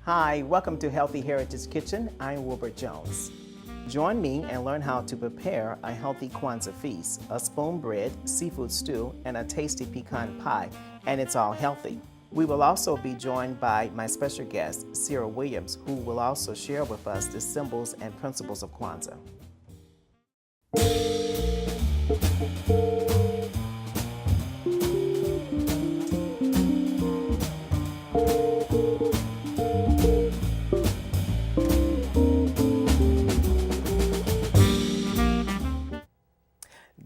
Hi, welcome to Healthy Heritage Kitchen. I'm Wilbert Jones. Join me and learn how to prepare a healthy Kwanzaa feast, a spoon bread, seafood stew, and a tasty pecan pie, and it's all healthy. We will also be joined by my special guest, Sierra Williams, who will also share with us the symbols and principles of Kwanzaa.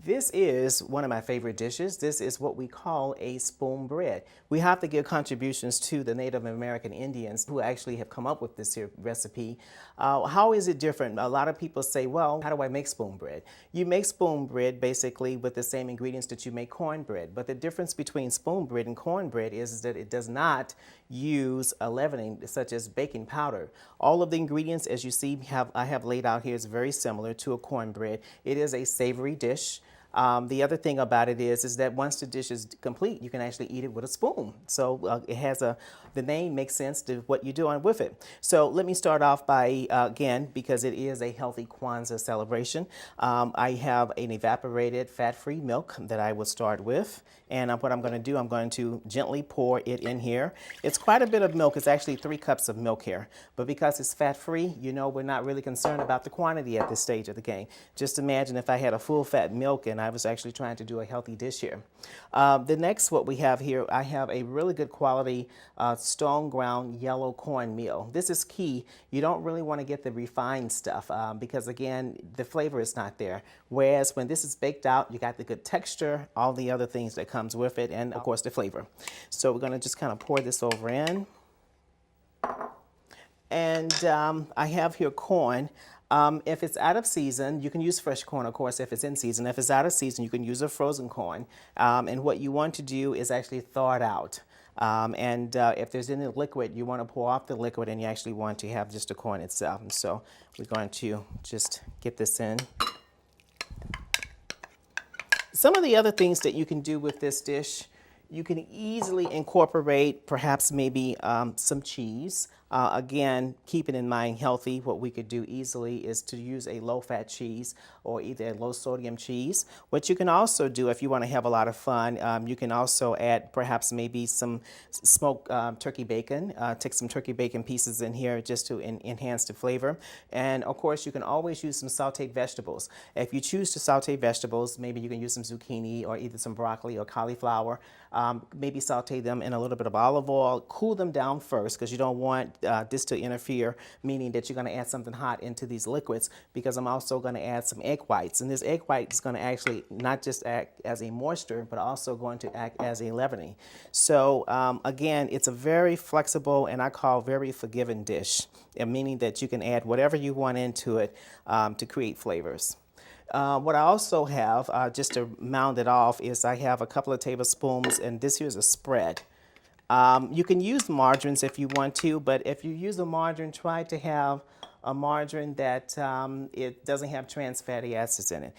This is one of my favorite dishes. This is what we call a spoon bread. We have to give contributions to the Native American Indians who actually have come up with this here recipe. How is it different? A lot of people say, well, how do I make spoon bread? You make spoon bread basically with the same ingredients that you make cornbread. But the difference between spoon bread and cornbread is that it does not use a leavening such as baking powder. All of the ingredients, as you see, I have laid out here is very similar to a cornbread. It is a savory dish. The other thing about it is that once the dish is complete, you can actually eat it with a spoon. So it has the name makes sense to what you're doing with it. So let me start off by, again, because it is a healthy Kwanzaa celebration, I have an evaporated fat-free milk that I will start with. And what I'm going to do, I'm going to gently pour it in here. It's quite a bit of milk. It's actually 3 cups of milk here. But because it's fat-free, you know, we're not really concerned about the quantity at this stage of the game. Just imagine if I had a full-fat milk and I was actually trying to do a healthy dish here. The next, what we have here, I have a really good quality stone ground yellow cornmeal. This is key. You don't really want to get the refined stuff because, again, the flavor is not there. Whereas when this is baked out, you got the good texture, all the other things that comes with it, and of course the flavor. So we're going to just kind of pour this over in. And I have here corn. If it's out of season, you can use fresh corn, of course, if it's in season. If it's out of season, you can use a frozen corn. And what you want to do is actually thaw it out. If there's any liquid, you want to pour off the liquid, and you actually want to have just the corn itself. And so we're going to just get this in. Some of the other things that you can do with this dish, you can easily incorporate perhaps maybe some cheese. Again, keeping in mind healthy, what we could do easily is to use a low-fat cheese or either a low-sodium cheese. What you can also do if you want to have a lot of fun, you can also add perhaps maybe some smoked turkey bacon. Take some turkey bacon pieces in here just to enhance the flavor. And of course, you can always use some sauteed vegetables. If you choose to saute vegetables, maybe you can use some zucchini or either some broccoli or cauliflower. Maybe saute them in a little bit of olive oil, cool them down first because you don't want this to interfere, meaning that you're going to add something hot into these liquids, because I'm also going to add some egg whites. And this egg white is going to actually not just act as a moisture, but also going to act as a leavening. So again, it's a very flexible and I call very forgiving dish, meaning that you can add whatever you want into it to create flavors. What I also have, just to round it off, is I have a couple of tablespoons, and this here is a spread. You can use margarines if you want to, but if you use a margarine, try to have a margarine that it doesn't have trans fatty acids in it,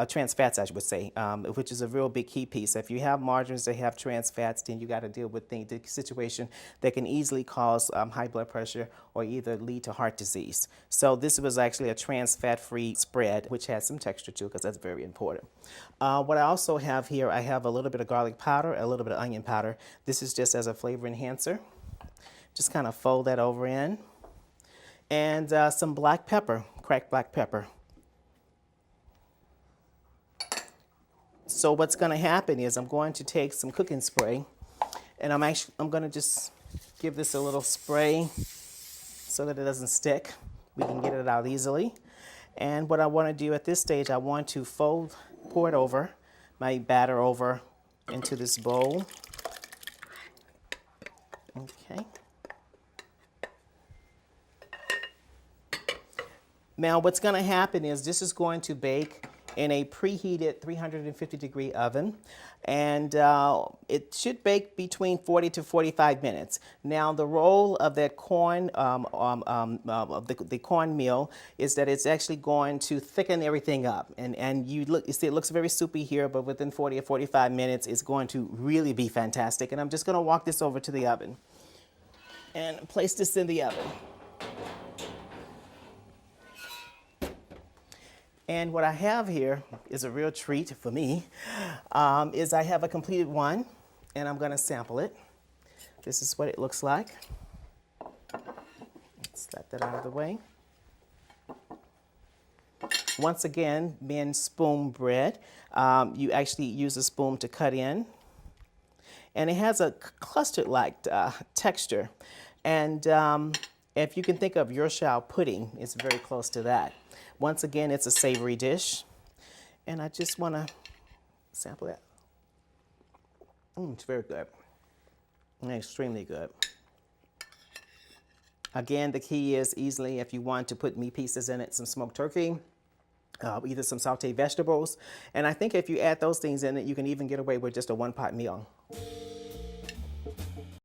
trans fats I would say, which is a real big key piece. If you have margarines that have trans fats, then you got to deal with the situation that can easily cause high blood pressure or either lead to heart disease. So this was actually a trans fat-free spread, which has some texture too, because that's very important. What I also have here, I have a little bit of garlic powder, a little bit of onion powder. This is just as a flavor enhancer. Just kind of fold that over in. And some black pepper, cracked black pepper. So what's going to happen is I'm going to take some cooking spray, and I'm going to just give this a little spray so that it doesn't stick. We can get it out easily. And what I want to do at this stage, I want to pour it over, my batter over into this bowl. Okay. Now what's going to happen is this is going to bake in a preheated 350-degree oven, and it should bake between 40 to 45 minutes. Now the role of that corn, the cornmeal, is that it's actually going to thicken everything up, and you see it looks very soupy here, but within 40 or 45 minutes it's going to really be fantastic. And I'm just going to walk this over to the oven. and place this in the oven. And what I have here is a real treat for me, is I have a completed one, and I'm gonna sample it. This is what it looks like. Let's let that out of the way. Once again, being spoon bread, you actually use a spoon to cut in. And it has a custard-like texture. And if you can think of Yorkshire pudding, it's very close to that. Once again, it's a savory dish. And I just want to sample it. It's very good. Extremely good. Again, the key is easily, if you want to put meat pieces in it, some smoked turkey, either some sauteed vegetables. And I think if you add those things in it, you can even get away with just a one-pot meal.